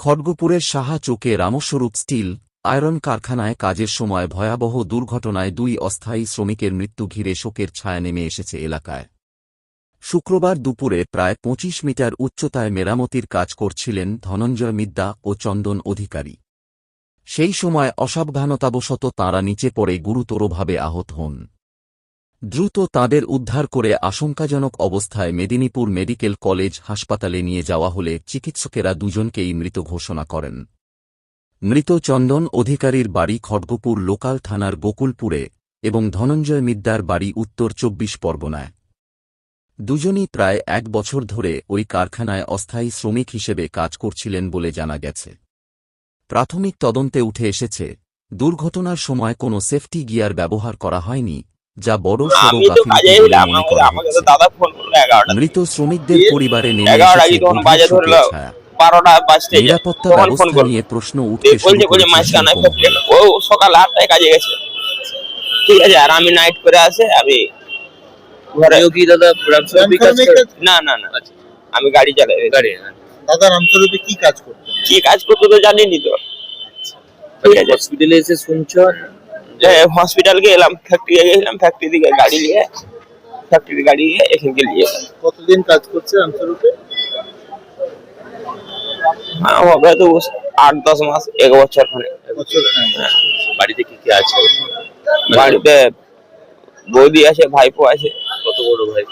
খড়গপুরের Saha চোকে Ramswarup still iron কারখানায় কাজের সময় ভয়াবহ দুর্ঘটনায় 2 অস্থায়ী শ্রমিকের মৃত্যু ঘিরে শোকের ছায়া নেমে এসেছে এলাকায়। শুক্রবার দুপুরে প্রায় 25 মিটার উচ্চতায় মেরামতির কাজ করছিলেন ধনঞ্জয় মিদ্দা ও চন্দন অধিকারী। সেই সময় অসাবধানতাবশত তাঁরা নিচে পড়ে গুরুতরভাবে আহত হন। দ্রুত তাঁদের উদ্ধার করে আশঙ্কাজনক অবস্থায় মেদিনীপুর মেডিকেল কলেজ হাসপাতালে নিয়ে যাওয়া হলে চিকিৎসকেরা দুজনকেই মৃত ঘোষণা করেন। মৃত চন্দন অধিকারীর বাড়ি খড়গপুর লোকাল থানার গোকুলপুরে এবং ধনঞ্জয় মিদ্দার বাড়ি উত্তর 24 পরগনায়। দুজনই প্রায় 1 বছর ধরে ওই কারখানায় অস্থায়ী শ্রমিক হিসেবে কাজ করছিলেন বলে জানা গেছে। প্রাথমিক তদন্তে উঠে এসেছে, দুর্ঘটনার সময় কোনো সেফটি গিয়ার ব্যবহার করা হয়নি, যা বড় সড় গাফিলতি বলে মনে করা হচ্ছে। মৃত শ্রমিকদের পরিবারে নেমে এসেছে গভীর শোকের ছায়া। নিরাপত্তা ব্যবস্থা নিয়ে প্রশ্ন উঠতে শুরু করেছে। ও সকাল 8টায় কাজে গেছে, ঠিক আছে, আর আমি নাইট করে আসে আমি ঘরে। কি দাদা না না না, আমি গাড়ি চালাই। গাড়ি দাদা রামস্বরূপে কি কাজ করতেন? কি কাজ করতে তো জানিনি তো। ঠিক আছে, হসপিটালে এসে শুনছো? হসপিটাল গেলাম, ফ্যাক্টরি গেলাম, ফ্যাক্টরি থেকে গাড়ি নিয়ে এখানে নিয়ে। কতদিন কাজ করছে রামস্বরূপে? হবে তো 8-10 মাস, 1 বছর খানে। বাড়িতে কি কি আছে? বাড়িতে বৌদি আছে, ভাইপো আছে। কত বড় ভাই?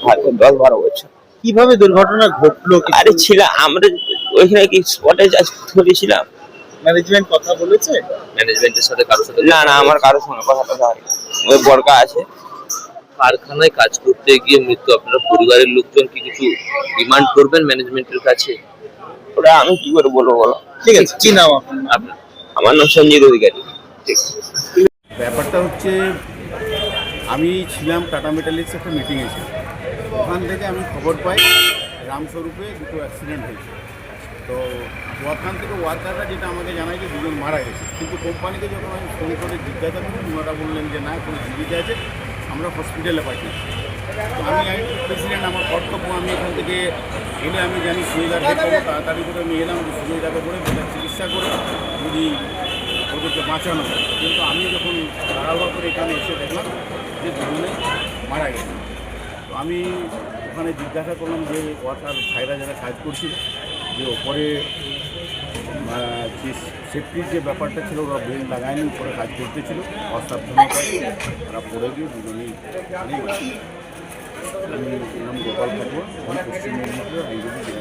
ভাইপো 10-12 বছর। কিভাবে দুর্ঘটনা ঘটলো? আরে ছিলাম আমরা ওইখানে, কি স্পটে ছিলাম। ম্যানেজমেন্ট কথা বলেছে? ম্যানেজমেন্টের সাথে কারোর সাথে? না না, আমার কারোর সঙ্গে কথা হয়নি। ওই বড়কা আছে। কারখানায় কাজ করতে গিয়ে মৃত্যু, আপনারা পরিবারের লোকজন কি কিছু ডিমান্ড করবেন ম্যানেজমেন্টের কাছে? ওটা আমি কি করে বলবো বলো। ঠিক আছে, কি নাম আপনার? আমার নাম সঞ্জিত অধিকারী। ব্যাপারটা হচ্ছে, আমি ছিলাম টাটা মেটালিক্স একটা মিটিংয়ে ছিলাম। ওখান থেকে আমি খবর পাই রামস্বরূপে 2টো অ্যাক্সিডেন্ট হয়েছে। তো ওখান থেকে ওয়ার্কাররা যেটা আমাকে জানায় যে 2জন মারা গেছে, কিন্তু কোম্পানিকে যখন আমি ফোন করে জিজ্ঞাসা করি, ওনারা বললেন যে না, কোনো জীবিত আছে, আমরা হসপিটালে পাঠিয়েছি। তো আমি প্রেসিডেন্ট, আমার কর্তব্য, আমি এখান থেকে এলে আমি জানি সুবিধার ক্ষেত্রে তাড়াতাড়ি করে আমি এলাম যে সুবিধাকে করে বেটার চিকিৎসা করে যদি ওদেরকে বাঁচানো যায়। কিন্তু আমি যখন তাড়াহুড়া করে এখানে এসে দেখলাম যে 2জনে মারা গেছে। তো আমি ওখানে জিজ্ঞাসা করলাম যে ওয়ার্কার ভাইরা যারা কাজ করছিল, যে ওপরে যে সেফটির যে ব্যাপারটা ছিল, ওরা বেল্ট লাগায়নি, উপরে কাজ করতেছিল, অসাবধানতায় ওরা পড়ে গিয়ে 2জনেই মারা গেছে। আমি নাম গোপাল ঠাকুর, পশ্চিম মেদিনীপুরের আইনজীবী।